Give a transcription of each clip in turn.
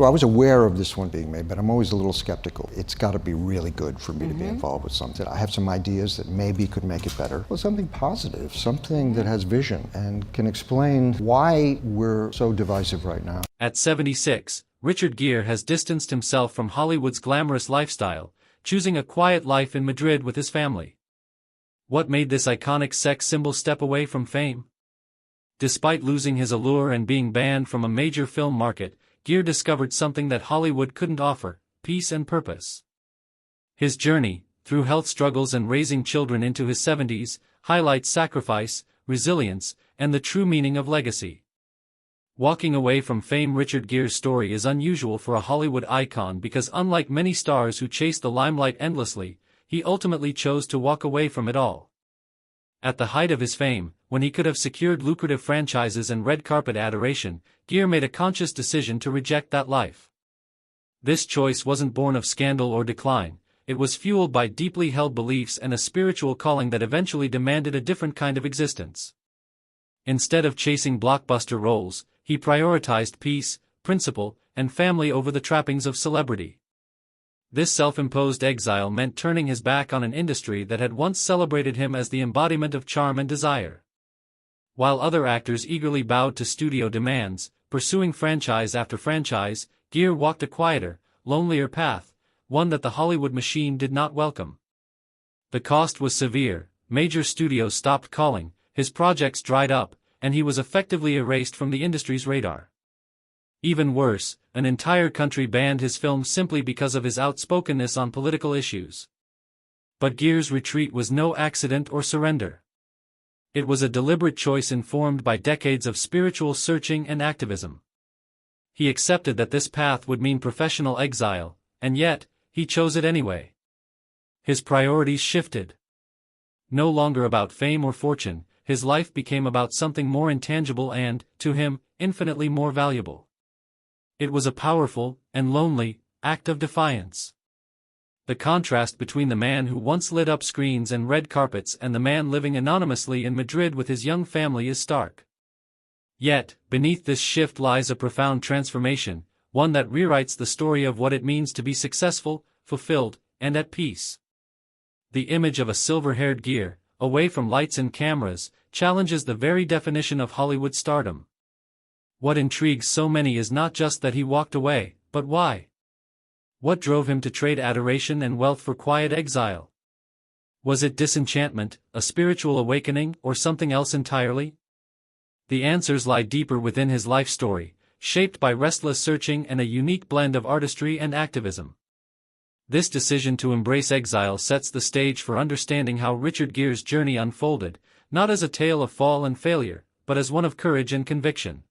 So I was aware of this one being made, but I'm always a little skeptical. It's got to be really good for me to be involved with something. I have some ideas that maybe could make it better. Well, something positive, something that has vision and can explain why we're so divisive right now. At 76, Richard Gere has distanced himself from Hollywood's glamorous lifestyle, choosing a quiet life in Madrid with his family. What made this iconic sex symbol step away from fame? Despite losing his allure and being banned from a major film market, Gere discovered something that Hollywood couldn't offer: peace and purpose. His journey, through health struggles and raising children into his 70s, highlights sacrifice, resilience, and the true meaning of legacy. Walking away from fame. Richard Gere's story is unusual for a Hollywood icon because, unlike many stars who chase the limelight endlessly, he ultimately chose to walk away from it all. At the height of his fame, when he could have secured lucrative franchises and red carpet adoration, Gere made a conscious decision to reject that life. This choice wasn't born of scandal or decline, it was fueled by deeply held beliefs and a spiritual calling that eventually demanded a different kind of existence. Instead of chasing blockbuster roles, he prioritized peace, principle, and family over the trappings of celebrity. This self-imposed exile meant turning his back on an industry that had once celebrated him as the embodiment of charm and desire. While other actors eagerly bowed to studio demands, pursuing franchise after franchise, Gere walked a quieter, lonelier path, one that the Hollywood machine did not welcome. The cost was severe, major studios stopped calling, his projects dried up, and he was effectively erased from the industry's radar. Even worse, an entire country banned his films simply because of his outspokenness on political issues. But Gere's retreat was no accident or surrender. It was a deliberate choice informed by decades of spiritual searching and activism. He accepted that this path would mean professional exile, and yet, he chose it anyway. His priorities shifted. No longer about fame or fortune, his life became about something more intangible and, to him, infinitely more valuable. It was a powerful, and lonely, act of defiance. The contrast between the man who once lit up screens and red carpets and the man living anonymously in Madrid with his young family is stark. Yet, beneath this shift lies a profound transformation, one that rewrites the story of what it means to be successful, fulfilled, and at peace. The image of a silver-haired Gere, away from lights and cameras, challenges the very definition of Hollywood stardom. What intrigues so many is not just that he walked away, but why? What drove him to trade adoration and wealth for quiet exile? Was it disenchantment, a spiritual awakening, or something else entirely? The answers lie deeper within his life story, shaped by restless searching and a unique blend of artistry and activism. This decision to embrace exile sets the stage for understanding how Richard Gere's journey unfolded, not as a tale of fall and failure, but as one of courage and conviction.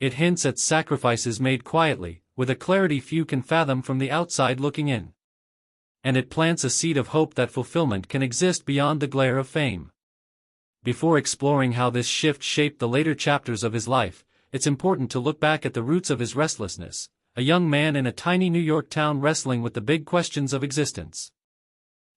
It hints at sacrifices made quietly, with a clarity few can fathom from the outside looking in. And it plants a seed of hope that fulfillment can exist beyond the glare of fame. Before exploring how this shift shaped the later chapters of his life, it's important to look back at the roots of his restlessness, a young man in a tiny New York town wrestling with the big questions of existence.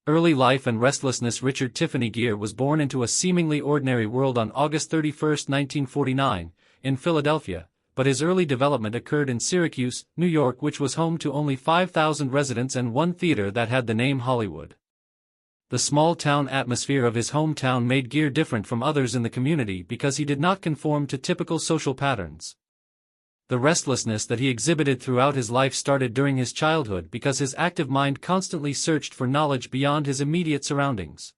Early life and restlessness. Richard Tiffany Gere was born into a seemingly ordinary world on August 31, 1949, in Philadelphia, but his early development occurred in Syracuse, New York, which was home to only 5,000 residents and one theater that had the name Hollywood. The small-town atmosphere of his hometown made Gere different from others in the community because he did not conform to typical social patterns. The restlessness that he exhibited throughout his life started during his childhood because his active mind constantly searched for knowledge beyond his immediate surroundings.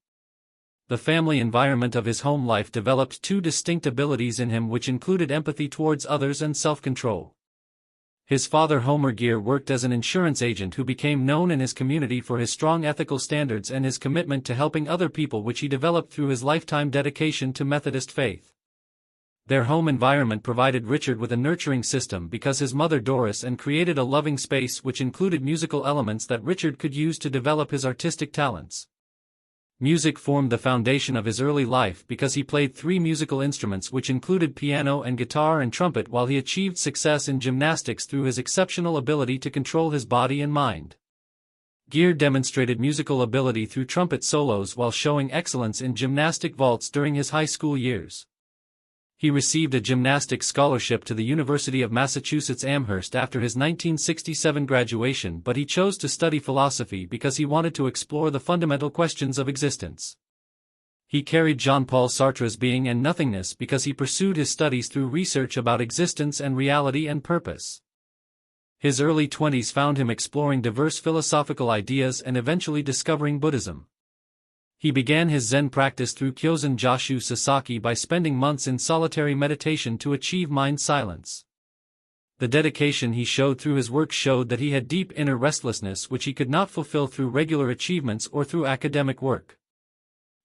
The family environment of his home life developed two distinct abilities in him, which included empathy towards others and self-control. His father, Homer Gere, worked as an insurance agent who became known in his community for his strong ethical standards and his commitment to helping other people, which he developed through his lifetime dedication to Methodist faith. Their home environment provided Richard with a nurturing system because his mother Doris and created a loving space which included musical elements that Richard could use to develop his artistic talents. Music formed the foundation of his early life because he played 3 musical instruments, which included piano and guitar and trumpet, while he achieved success in gymnastics through his exceptional ability to control his body and mind. Gere demonstrated musical ability through trumpet solos while showing excellence in gymnastic vaults during his high school years. He received a gymnastics scholarship to the University of Massachusetts Amherst after his 1967 graduation, but he chose to study philosophy because he wanted to explore the fundamental questions of existence. He carried Jean-Paul Sartre's Being and Nothingness because he pursued his studies through research about existence and reality and purpose. His early 20s found him exploring diverse philosophical ideas and eventually discovering Buddhism. He began his Zen practice through Kyozen Joshu Sasaki by spending months in solitary meditation to achieve mind silence. The dedication he showed through his work showed that he had deep inner restlessness which he could not fulfill through regular achievements or through academic work.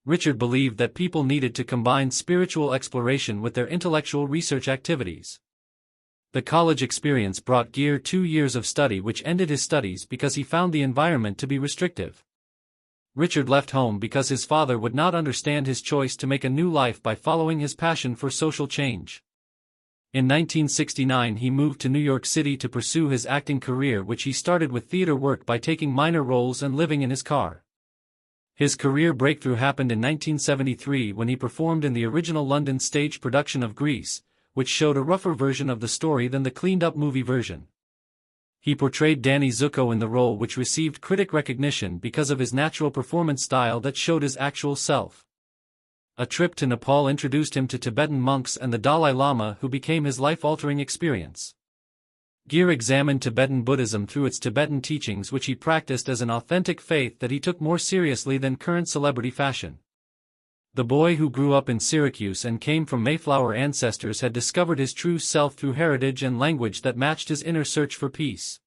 Richard believed that people needed to combine spiritual exploration with their intellectual research activities. The college experience brought Gere 2 years of study which ended his studies because he found the environment to be restrictive. Richard left home because his father would not understand his choice to make a new life by following his passion for social change. In 1969 he moved to New York City to pursue his acting career, which he started with theater work by taking minor roles and living in his car. His career breakthrough happened in 1973 when he performed in the original London stage production of Grease, which showed a rougher version of the story than the cleaned-up movie version. He portrayed Danny Zuko in the role, which received critic recognition because of his natural performance style that showed his actual self. A trip to Nepal introduced him to Tibetan monks and the Dalai Lama, who became his life-altering experience. Gere examined Tibetan Buddhism through its Tibetan teachings, which he practiced as an authentic faith that he took more seriously than current celebrity fashion. The boy who grew up in Syracuse and came from Mayflower ancestors had discovered his true self through heritage and language that matched his inner search for peace.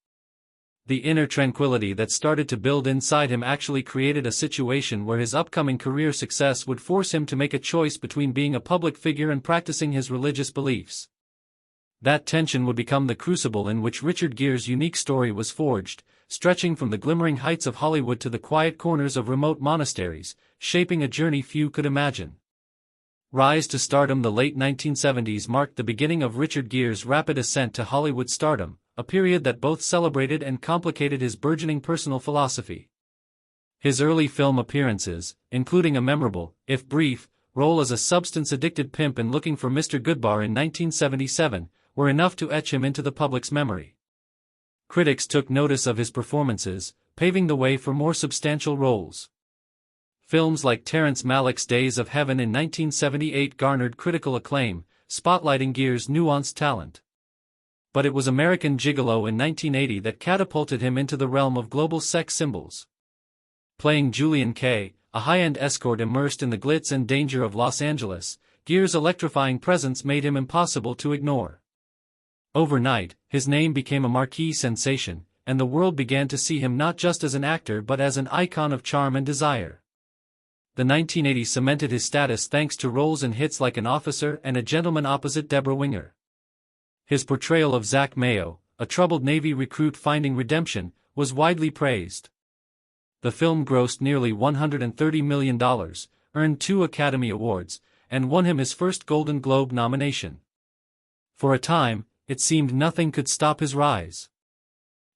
The inner tranquility that started to build inside him actually created a situation where his upcoming career success would force him to make a choice between being a public figure and practicing his religious beliefs. That tension would become the crucible in which Richard Gere's unique story was forged, stretching from the glimmering heights of Hollywood to the quiet corners of remote monasteries, shaping a journey few could imagine. Rise to stardom. The late 1970s marked the beginning of Richard Gere's rapid ascent to Hollywood stardom, a period that both celebrated and complicated his burgeoning personal philosophy. His early film appearances, including a memorable, if brief, role as a substance-addicted pimp in Looking for Mr. Goodbar in 1977, were enough to etch him into the public's memory. Critics took notice of his performances, paving the way for more substantial roles. Films like Terrence Malick's Days of Heaven in 1978 garnered critical acclaim, spotlighting Gere's nuanced talent. But it was American Gigolo in 1980 that catapulted him into the realm of global sex symbols. Playing Julian Kay, a high-end escort immersed in the glitz and danger of Los Angeles, Gere's electrifying presence made him impossible to ignore. Overnight, his name became a marquee sensation, and the world began to see him not just as an actor but as an icon of charm and desire. The 1980s cemented his status thanks to roles in hits like An Officer and A Gentleman Opposite Deborah Winger. His portrayal of Zach Mayo, a troubled Navy recruit finding redemption, was widely praised. The film grossed nearly $130 million, earned 2 Academy Awards, and won him his first Golden Globe nomination. For a time, it seemed nothing could stop his rise.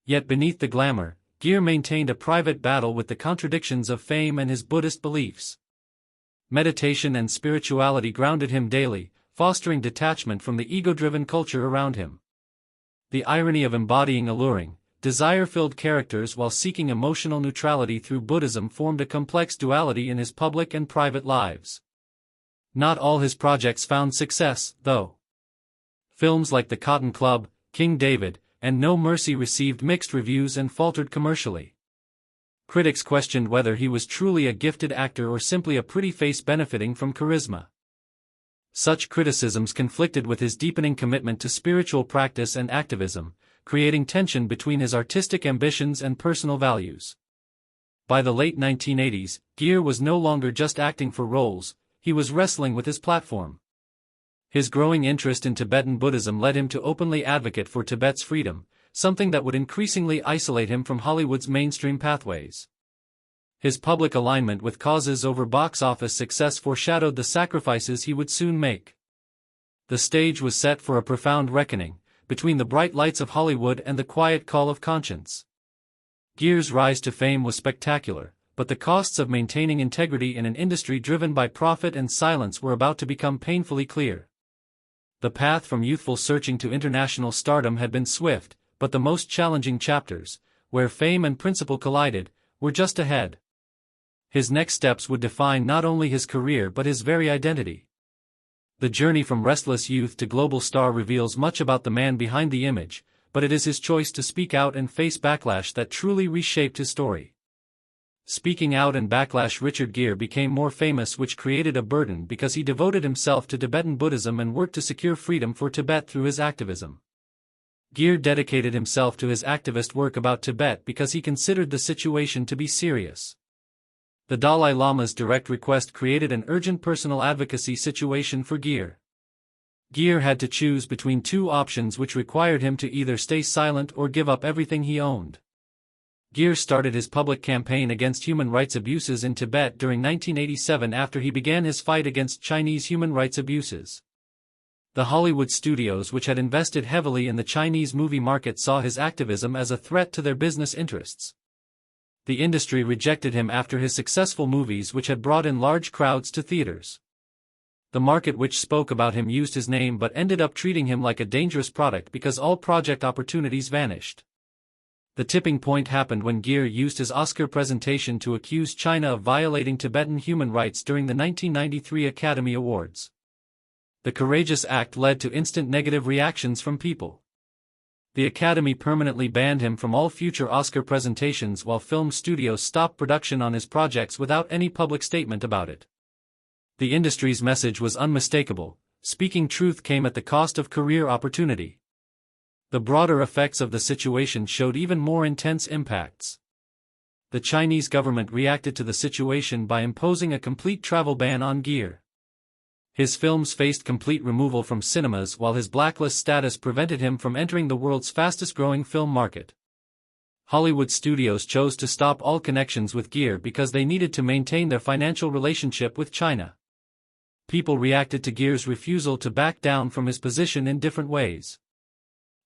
Yet beneath the glamour, Gere maintained a private battle with the contradictions of fame and his Buddhist beliefs. Meditation and spirituality grounded him daily, fostering detachment from the ego-driven culture around him. The irony of embodying alluring, desire-filled characters while seeking emotional neutrality through Buddhism formed a complex duality in his public and private lives. Not all his projects found success, though. Films like The Cotton Club, King David, and No Mercy received mixed reviews and faltered commercially. Critics questioned whether he was truly a gifted actor or simply a pretty face benefiting from charisma. Such criticisms conflicted with his deepening commitment to spiritual practice and activism, creating tension between his artistic ambitions and personal values. By the late 1980s, Gere was no longer just acting for roles, he was wrestling with his platform. His growing interest in Tibetan Buddhism led him to openly advocate for Tibet's freedom, something that would increasingly isolate him from Hollywood's mainstream pathways. His public alignment with causes over box office success foreshadowed the sacrifices he would soon make. The stage was set for a profound reckoning, between the bright lights of Hollywood and the quiet call of conscience. Gere's rise to fame was spectacular, but the costs of maintaining integrity in an industry driven by profit and silence were about to become painfully clear. The path from youthful searching to international stardom had been swift, but the most challenging chapters, where fame and principle collided, were just ahead. His next steps would define not only his career but his very identity. The journey from restless youth to global star reveals much about the man behind the image, but it is his choice to speak out and face backlash that truly reshaped his story. Speaking out and backlash. Richard Gere became more famous, which created a burden because he devoted himself to Tibetan Buddhism and worked to secure freedom for Tibet through his activism. Gere dedicated himself to his activist work about Tibet because he considered the situation to be serious. The Dalai Lama's direct request created an urgent personal advocacy situation for Gere. Gere had to choose between two options which required him to either stay silent or give up everything he owned. Gere started his public campaign against human rights abuses in Tibet during 1987 after he began his fight against Chinese human rights abuses. The Hollywood studios, which had invested heavily in the Chinese movie market, saw his activism as a threat to their business interests. The industry rejected him after his successful movies, which had brought in large crowds to theaters. The market which spoke about him used his name but ended up treating him like a dangerous product because all project opportunities vanished. The tipping point happened when Gere used his Oscar presentation to accuse China of violating Tibetan human rights during the 1993 Academy Awards. The courageous act led to instant negative reactions from people. The Academy permanently banned him from all future Oscar presentations, while film studios stopped production on his projects without any public statement about it. The industry's message was unmistakable: speaking truth came at the cost of career opportunity. The broader effects of the situation showed even more intense impacts. The Chinese government reacted to the situation by imposing a complete travel ban on Gere. His films faced complete removal from cinemas, while his blacklist status prevented him from entering the world's fastest-growing film market. Hollywood studios chose to stop all connections with Gere because they needed to maintain their financial relationship with China. People reacted to Gere's refusal to back down from his position in different ways.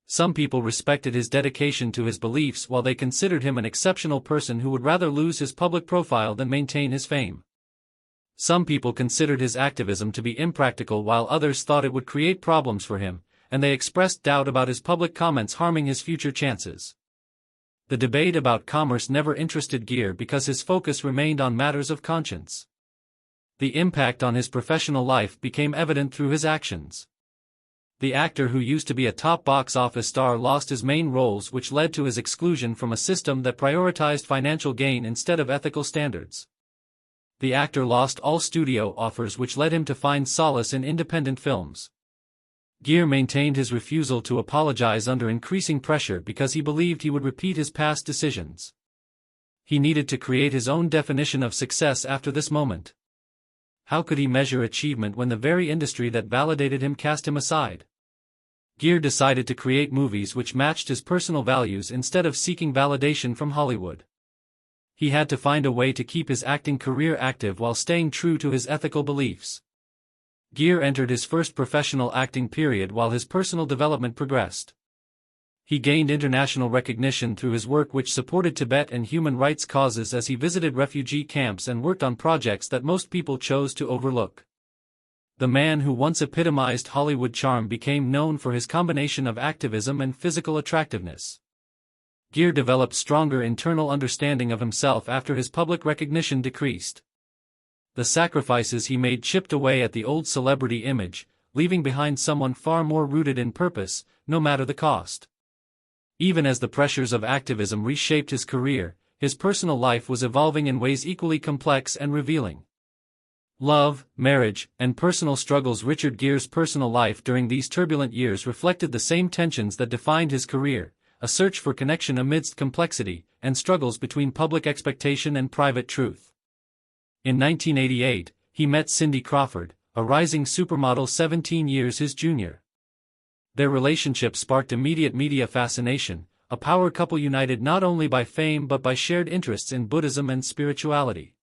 Some people respected his dedication to his beliefs, while they considered him an exceptional person who would rather lose his public profile than maintain his fame. Some people considered his activism to be impractical, while others thought it would create problems for him, and they expressed doubt about his public comments harming his future chances. The debate about commerce never interested Gere because his focus remained on matters of conscience. The impact on his professional life became evident through his actions. The actor who used to be a top box office star lost his main roles, which led to his exclusion from a system that prioritized financial gain instead of ethical standards. The actor lost all studio offers, which led him to find solace in independent films. Gere maintained his refusal to apologize under increasing pressure because he believed he would repeat his past decisions. He needed to create his own definition of success after this moment. How could he measure achievement when the very industry that validated him cast him aside? Gere decided to create movies which matched his personal values instead of seeking validation from Hollywood. He had to find a way to keep his acting career active while staying true to his ethical beliefs. Gere entered his first professional acting period while his personal development progressed. He gained international recognition through his work, which supported Tibet and human rights causes as he visited refugee camps and worked on projects that most people chose to overlook. The man who once epitomized Hollywood charm became known for his combination of activism and physical attractiveness. Gere developed stronger internal understanding of himself after his public recognition decreased. The sacrifices he made chipped away at the old celebrity image, leaving behind someone far more rooted in purpose, no matter the cost. Even as the pressures of activism reshaped his career, his personal life was evolving in ways equally complex and revealing. Love, marriage, and personal struggles. Richard Gere's personal life during these turbulent years reflected the same tensions that defined his career: a search for connection amidst complexity, and struggles between public expectation and private truth. In 1988, he met Cindy Crawford, a rising supermodel 17 years his junior. Their relationship sparked immediate media fascination, a power couple united not only by fame but by shared interests in Buddhism and spirituality.